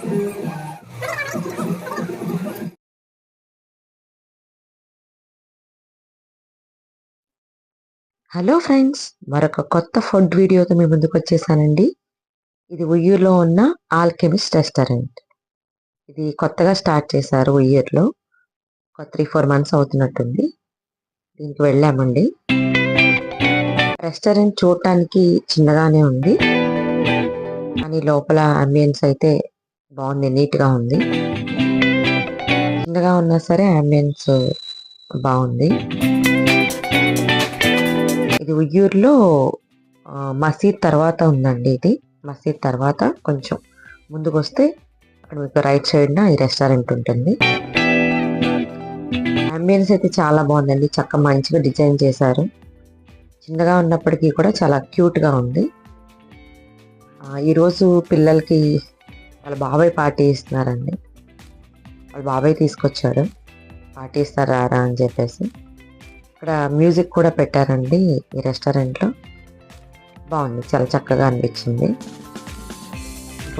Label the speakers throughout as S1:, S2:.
S1: Hello friends, మరొక కొత్త food వీడియోతో మీ ముందుకు వచ్చేసానండి. ఇది ఉయ్యూరులో ఉన్న ఆల్కెమిస్ట్ రెస్టారెంట్. ఇది కొత్తగా స్టార్ట్ చేశారు ఉయ్యూరులో. ఒక 3-4 మంత్స్ అవుతున్నట్టుంది. దీనికి వెళ్ళామండి. రెస్టారెంట్ చూడటానికి చిన్నగానే ఉంది, కానీ లోపల అంబియన్స్ అయితే బాగుంది, నీట్గా ఉంది. చిన్నగా ఉన్నా సరే అంబియన్స్ బాగుంది. ఇది ఉయ్యూరులో మసీద్ తర్వాత ఉందండి. ఇది మసీద్ తర్వాత కొంచెం ముందుకు వస్తే అక్కడ మీకు రైట్ సైడ్న ఈ రెస్టారెంట్ ఉంటుంది. అంబియన్స్ అయితే చాలా బాగుందండి, చక్కగా మంచిగా డిజైన్ చేశారు. చిన్నగా ఉన్నప్పటికీ కూడా చాలా క్యూట్గా ఉంది. ఈరోజు పిల్లలకి వాళ్ళ బాబాయ్ పార్టీ ఇస్తున్నారండి. వాళ్ళ బాబాయ్ తీసుకొచ్చాడు, పార్టీ ఇస్తారా అని చెప్పేసి. ఇక్కడ మ్యూజిక్ కూడా పెట్టారండి ఈ రెస్టారెంట్లో. బాగుంది, చాలా చక్కగా అనిపించింది.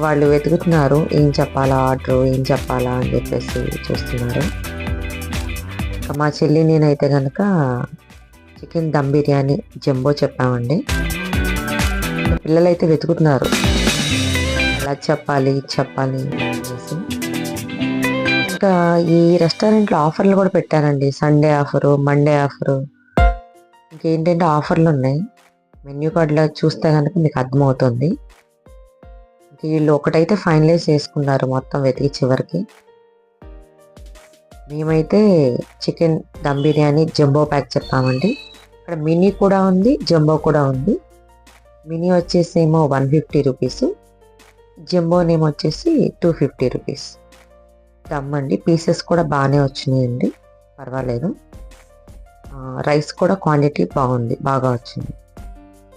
S1: వాళ్ళు వెతుకుతున్నారు ఏం చెప్పాలా, ఆర్డర్ ఏం చెప్పాలా అని చెప్పేసి చూస్తున్నారు. ఇంకా మా చెల్లి నేనైతే కనుక చికెన్ దమ్ బిర్యానీ జంబో చెప్పామండి. పిల్లలైతే వెతుకుతున్నారు ఎలా చెప్పాలి చెప్పాలి అనేసి. ఇంకా ఈ రెస్టారెంట్లో ఆఫర్లు కూడా పెట్టారండి. సండే ఆఫరు, మండే ఆఫరు, ఇంకేంటంటే ఆఫర్లు ఉన్నాయి. మెన్యూ కార్డులో చూస్తే కనుక మీకు అర్థమవుతుంది. వీళ్ళు ఒకటైతే ఫైనలైజ్ చేసుకున్నారు మొత్తం వెతికి చివరికి. మేమైతే chicken dum biryani jumbo pack చెప్పామండి. ఇక్కడ మినీ కూడా ఉంది, జంబో కూడా ఉంది. మినీ వచ్చేసి ఏమో 150 రూపీస్, జంబోనేమో వచ్చేసి 250 రూపీస్. దమ్ అండి, పీసెస్ కూడా బాగానే వచ్చినాయండి, పర్వాలేదు. రైస్ కూడా క్వాంటిటీ బాగుంది, బాగా వచ్చింది.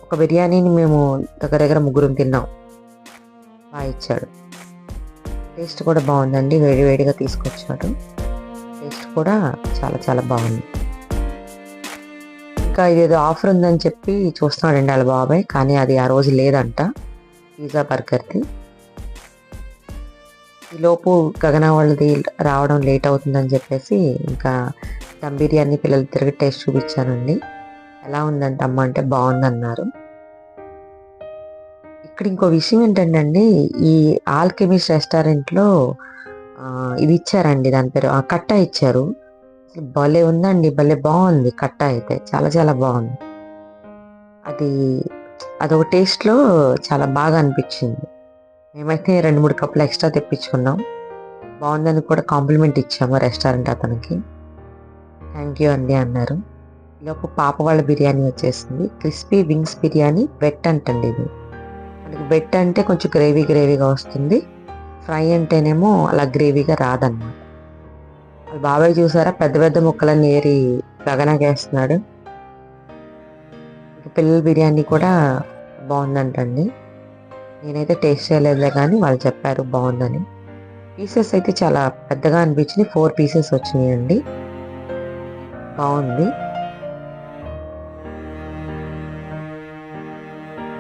S1: ఒక బిర్యానీని మేము దగ్గర ముగ్గురం తిన్నాం, బాగా ఇచ్చాడు. టేస్ట్ కూడా బాగుందండి, వేడివేడిగా తీసుకొచ్చాడు. టేస్ట్ కూడా చాలా చాలా బాగుంది. ఇంకా ఇదేదో ఆఫర్ ఉందని చెప్పి చూస్తున్నాడండి వాళ్ళ బాబాయ్, కానీ అది ఆ రోజు లేదంట, పిజ్జా బర్గర్ది. ఈలోపు గగన వాళ్ళది రావడం లేట్ అవుతుందని చెప్పేసి ఇంకా దమ్ బిర్యానీ పిల్లలు తిరిగి టేస్ట్ చూపించానండి. ఎలా ఉందంటే అమ్మ అంటే బాగుందన్నారు. ఇక్కడ ఇంకో విషయం ఏంటంటే ఈ ఆల్కెమిస్ట్ రెస్టారెంట్లో ఇది ఇచ్చారండి, దాని పేరు కట్ట ఇచ్చారు. భలే ఉందండి, భలే బాగుంది. కట్ట అయితే చాలా చాలా బాగుంది. అదొక టేస్ట్లో చాలా బాగా అనిపించింది. మేమైతే 2-3 కప్పులు ఎక్స్ట్రా తెప్పించుకున్నాం. బాగుందని కూడా కాంప్లిమెంట్ ఇచ్చాము రెస్టారెంట్ అతనికి. థ్యాంక్ యూ అండి అన్నారు. ఈలోపు పాప వాళ్ళ బిర్యానీ వచ్చేసింది. క్రిస్పీ వింగ్స్ బిర్యానీ వెట్ అంటండి. ఇది మనకి వెట్ అంటే కొంచెం గ్రేవీగా వస్తుంది, ఫ్రై అంటేనేమో అలా గ్రేవీగా రాదన్నమాట. వాళ్ళ బాబాయ్ చూసారా, పెద్ద పెద్ద ముక్కలన్నీ ఏరి గగనగేస్తున్నాడు. పిల్లల బిర్యానీ కూడా బాగుందంటండి. నేనైతే టేస్ట్ చేయలేదులే, కానీ వాళ్ళు చెప్పారు బాగుందని. పీసెస్ అయితే చాలా పెద్దగా అనిపించింది, 4 పీసెస్ వచ్చినాయండి, బాగుంది.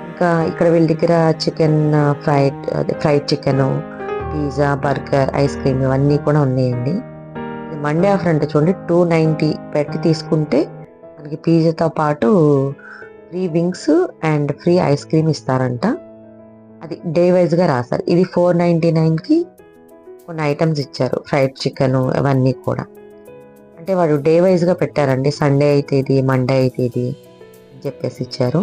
S1: ఇంకా ఇక్కడ వీళ్ళ దగ్గర chicken fried chicken, pizza, burger, ice cream ఇవన్నీ కూడా ఉన్నాయండి. మండే ఆఫర్ అంటే చూడండి, 290 పెట్టి తీసుకుంటే మనకి పిజ్జాతో పాటు free wings and free ice cream ఇస్తారంట. అది డే వైజ్గా రాశారు. ఇది 499కి కొన్ని ఐటమ్స్ ఇచ్చారు, ఫ్రైడ్ చికెన్ ఇవన్నీ కూడా. అంటే వాడు డే వైజ్గా పెట్టారండి, సండే అయితే ఇది, మండే అయితే ఇది అని చెప్పేసి ఇచ్చారు.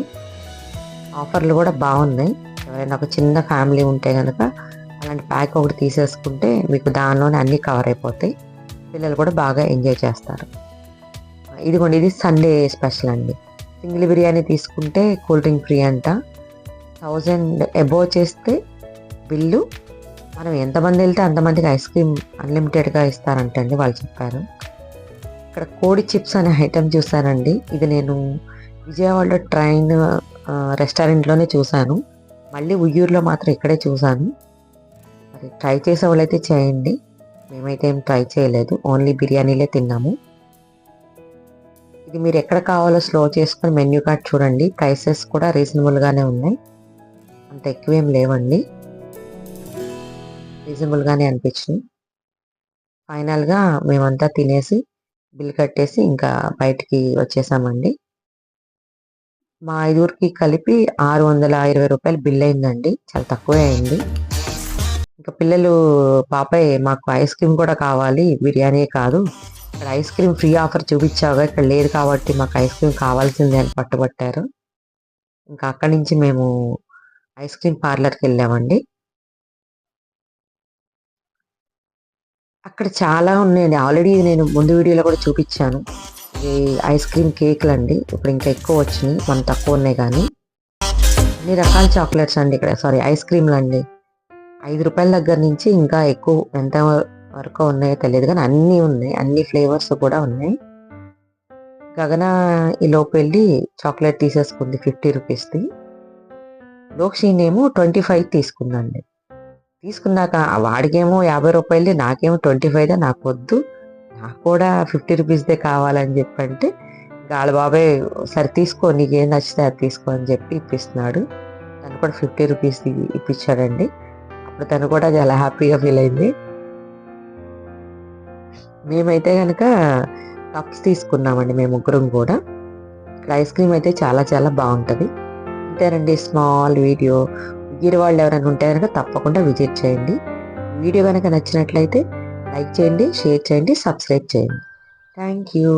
S1: ఆఫర్లు కూడా బాగున్నాయి. ఎవరైనా ఒక చిన్న ఫ్యామిలీ ఉంటే కనుక అలాంటి ప్యాక్ ఒకటి తీసేసుకుంటే మీకు దానిలోనే అన్నీ కవర్ అయిపోతాయి. పిల్లలు కూడా బాగా ఎంజాయ్ చేస్తారు. ఇదిగోండి, ఇది సండే స్పెషల్ అండి. సింగిల్ బిర్యానీ తీసుకుంటే కూల్ డ్రింక్ ఫ్రీ అంట. 1000 అబోవ్ చేస్తే బిల్లు, మనం ఎంతమంది వెళ్తే అంతమందికి ఐస్ క్రీమ్ అన్లిమిటెడ్గా ఇస్తారంటండి వాళ్ళు చెప్పారు. ఇక్కడ కోడి చిప్స్ అనే ఐటెం చూసానండి. ఇది నేను విజయవాడలో ట్రైన్ రెస్టారెంట్లోనే చూశాను, మళ్ళీ ఉయ్యూరులో మాత్రం ఇక్కడే చూశాను. మరి ట్రై చేసే వాళ్ళైతే చేయండి, మేమైతే ఏం ట్రై చేయలేదు, ఓన్లీ బిర్యానీలే తిన్నాము. ఇది మీరు ఎక్కడ కావాలో స్లో చేసుకొని మెన్యూ కార్డ్ చూడండి. ప్రైసెస్ కూడా రీజనబుల్గానే ఉన్నాయి, అంత ఎక్కువేం లేవండి. రీజనబుల్గానే అనిపించినాయి. ఫైనల్గా మేమంతా తినేసి బిల్ కట్టేసి ఇంకా బయటికి వచ్చేసామండి. మా 5గురికి కలిపి ₹620 బిల్ అయిందండి. చాలా తక్కువే అయింది. ఇంకా పిల్లలు పాపాయ్ మాకు ఐస్ క్రీమ్ కూడా కావాలి, బిర్యానీ కాదు, ఇక్కడ ఐస్ క్రీమ్ ఫ్రీ ఆఫర్ చూపించావుగా ఇక్కడ లేదు కాబట్టి మాకు ఐస్ క్రీమ్ కావాల్సిందే అని పట్టుబట్టారు. ఇంకా అక్కడి నుంచి మేము ఐస్ క్రీమ్ పార్లర్కి వెళ్ళామండి. అక్కడ చాలా ఉన్నాయండి. ఆల్రెడీ నేను ముందు వీడియోలో కూడా చూపించాను. ఇది ఐస్ క్రీమ్ కేకులు అండి. ఇప్పుడు ఇంకా ఎక్కువ వచ్చినాయి, మన తక్కువ ఉన్నాయి కానీ అన్ని రకాల చాక్లెట్స్ అండి ఇక్కడ, సారీ ఐస్ క్రీమ్లు అండి. ₹5 దగ్గర నుంచి ఇంకా ఎక్కువ ఎంత వరకు ఉన్నాయో తెలియదు కానీ అన్నీ ఉన్నాయి, అన్ని ఫ్లేవర్స్ కూడా ఉన్నాయి. గగన ఈ లోపు వెళ్ళి చాక్లెట్ తీసేసుకుంది ₹50ది. లోక్షిని ఏమో 25 తీసుకుందండి. తీసుకున్నాక వాడికేమో ₹50, నాకేమో 25, నాకు వద్దు, నాకు కూడా ₹50దే కావాలని చెప్పంటే వాళ్ళ బాబాయ్ సరే తీసుకో నీకేం నచ్చితే అది తీసుకో అని చెప్పి ఇప్పిస్తున్నాడు. తను కూడా ₹50 ఇప్పించాడండి. అప్పుడు తను కూడా చాలా హ్యాపీగా ఫీల్ అయింది. మేమైతే కనుక కప్స్ తీసుకున్నామండి మేము ముగ్గురం కూడా. ఇక్కడ ఐస్ క్రీమ్ అయితే చాలా చాలా బాగుంటుంది. అంతేనండి స్మాల్ వీడియో. ఉయ్యూరు వాళ్ళు ఎవరైనా ఉంటే కనుక తప్పకుండా విజిట్ చేయండి. వీడియో కనుక నచ్చినట్లయితే లైక్ చేయండి, షేర్ చేయండి, సబ్స్క్రైబ్ చేయండి. Thank you.